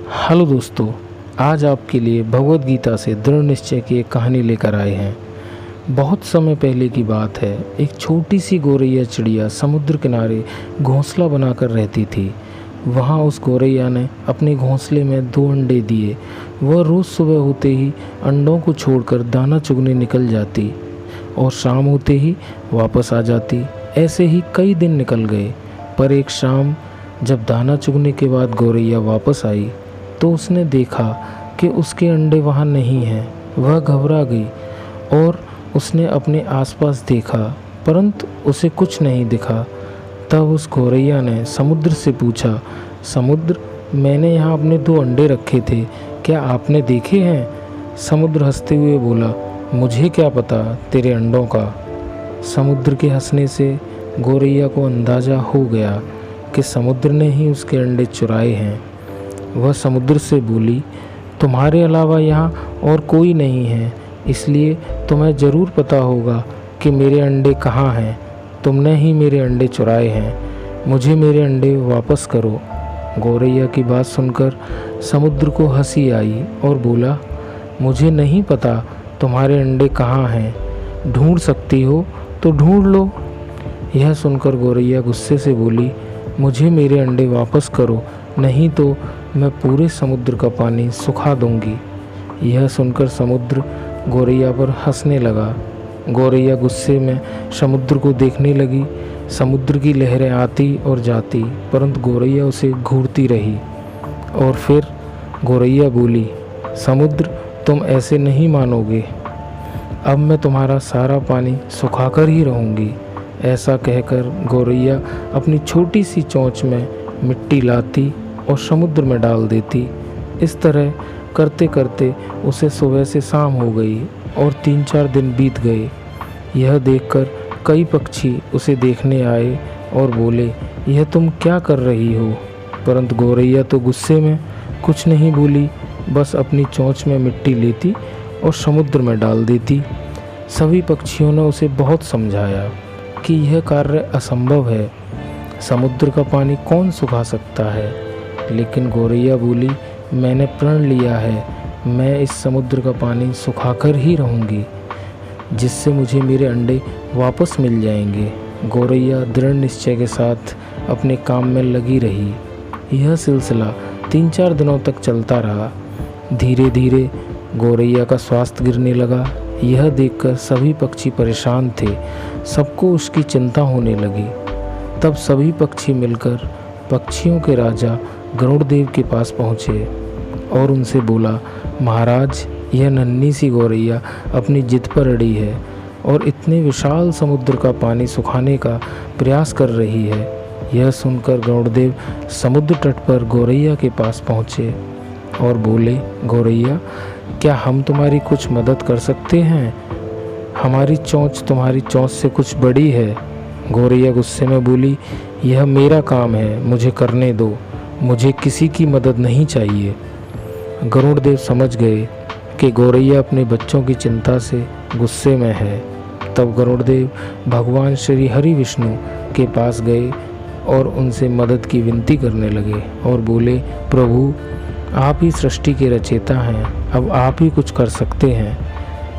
Hello दोस्तों, आज आपके लिए भगवद गीता से दृढ़ निश्चय की एक कहानी लेकर आए हैं। बहुत समय पहले की बात है। एक छोटी सी गौरैया चिड़िया समुद्र किनारे घोंसला बनाकर रहती थी। वहाँ उस गौरैया ने अपने घोंसले में 2 अंडे दिए। वह रोज़ सुबह होते ही अंडों को छोड़कर दाना चुगने निकल जाती और शाम होते ही वापस आ जाती। ऐसे ही कई दिन निकल गए, पर एक शाम जब दाना चुगने के बाद गौरैया वापस आई तो उसने देखा कि उसके अंडे वहाँ नहीं हैं। वह घबरा गई और उसने अपने आसपास देखा, परंतु उसे कुछ नहीं दिखा। तब उस गौरैया ने समुद्र से पूछा, समुद्र, मैंने यहाँ अपने 2 अंडे रखे थे, क्या आपने देखे हैं? समुद्र हंसते हुए बोला, मुझे क्या पता तेरे अंडों का। समुद्र के हंसने से गौरैया को अंदाज़ा हो गया कि समुद्र ने ही उसके अंडे चुराए हैं। वह समुद्र से बोली, तुम्हारे अलावा यहाँ और कोई नहीं है, इसलिए तुम्हें ज़रूर पता होगा कि मेरे अंडे कहाँ हैं। तुमने ही मेरे अंडे चुराए हैं, मुझे मेरे अंडे वापस करो। गौरैया की बात सुनकर समुद्र को हंसी आई और बोला, मुझे नहीं पता तुम्हारे अंडे कहाँ हैं, ढूंढ सकती हो तो ढूंढ लो। यह सुनकर गौरैया गुस्से से बोली, मुझे मेरे अंडे वापस करो, नहीं तो मैं पूरे समुद्र का पानी सुखा दूंगी। यह सुनकर समुद्र गौरैया पर हंसने लगा। गौरैया गुस्से में समुद्र को देखने लगी। समुद्र की लहरें आती और जाती, परंतु गौरैया उसे घूरती रही। और फिर गौरैया बोली, समुद्र, तुम ऐसे नहीं मानोगे, अब मैं तुम्हारा सारा पानी सुखाकर ही रहूँगी। ऐसा कहकर गौरैया अपनी छोटी सी चोंच में मिट्टी लाती और समुद्र में डाल देती। इस तरह करते करते उसे सुबह से शाम हो गई और 3-4 दिन बीत गए। यह देखकर कई पक्षी उसे देखने आए और बोले, यह तुम क्या कर रही हो? परंतु गौरैया तो गुस्से में कुछ नहीं बोली, बस अपनी चोंच में मिट्टी लेती और समुद्र में डाल देती। सभी पक्षियों ने उसे बहुत समझाया कि यह कार्य असंभव है, समुद्र का पानी कौन सुखा सकता है। लेकिन गौरैया बोली, मैंने प्रण लिया है, मैं इस समुद्र का पानी सुखाकर ही रहूँगी, जिससे मुझे मेरे अंडे वापस मिल जाएंगे। गौरैया दृढ़ निश्चय के साथ अपने काम में लगी रही। यह सिलसिला 3-4 दिनों तक चलता रहा। धीरे धीरे गौरैया का स्वास्थ्य गिरने लगा। यह देखकर सभी पक्षी परेशान थे, सबको उसकी चिंता होने लगी। तब सभी पक्षी मिलकर पक्षियों के राजा गरुड़ देव के पास पहुँचे और उनसे बोला, महाराज, यह नन्ही सी गौरैया अपनी जिद पर अड़ी है और इतने विशाल समुद्र का पानी सुखाने का प्रयास कर रही है। यह सुनकर गरुड़ देव समुद्र तट पर गौरैया के पास पहुँचे और बोले, गौरैया, क्या हम तुम्हारी कुछ मदद कर सकते हैं? हमारी चोंच तुम्हारी चोंच से कुछ बड़ी है। गौरैया गुस्से में बोली, यह मेरा काम है, मुझे करने दो, मुझे किसी की मदद नहीं चाहिए। गरुड़ देव समझ गए कि गौरैया अपने बच्चों की चिंता से गुस्से में है। तब गरुड़ देव भगवान श्री हरि विष्णु के पास गए और उनसे मदद की विनती करने लगे और बोले, प्रभु, आप ही सृष्टि के रचयिता हैं, अब आप ही कुछ कर सकते हैं।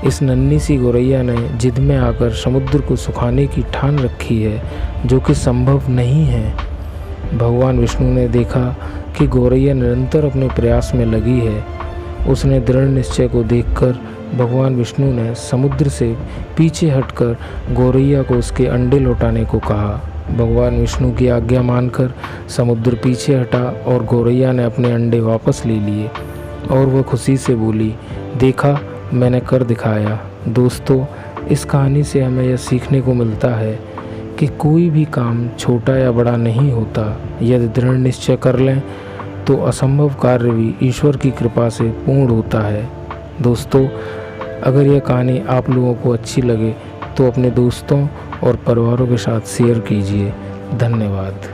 इस नन्ही सी गौरैया ने जिद में आकर समुद्र को सुखाने की ठान रखी है, जो कि संभव नहीं है। भगवान विष्णु ने देखा कि गौरैया निरंतर अपने प्रयास में लगी है। उसने दृढ़ निश्चय को देखकर भगवान विष्णु ने समुद्र से पीछे हटकर गौरैया को उसके अंडे लौटाने को कहा। भगवान विष्णु की आज्ञा मानकर समुद्र पीछे हटा और गौरैया ने अपने अंडे वापस ले लिए और वह खुशी से बोली, देखा, मैंने कर दिखाया। दोस्तों, इस कहानी से हमें यह सीखने को मिलता है कि कोई भी काम छोटा या बड़ा नहीं होता। यदि दृढ़ निश्चय कर लें तो असंभव कार्य भी ईश्वर की कृपा से पूर्ण होता है। दोस्तों, अगर यह कहानी आप लोगों को अच्छी लगे तो अपने दोस्तों और परिवारों के साथ शेयर कीजिए। धन्यवाद।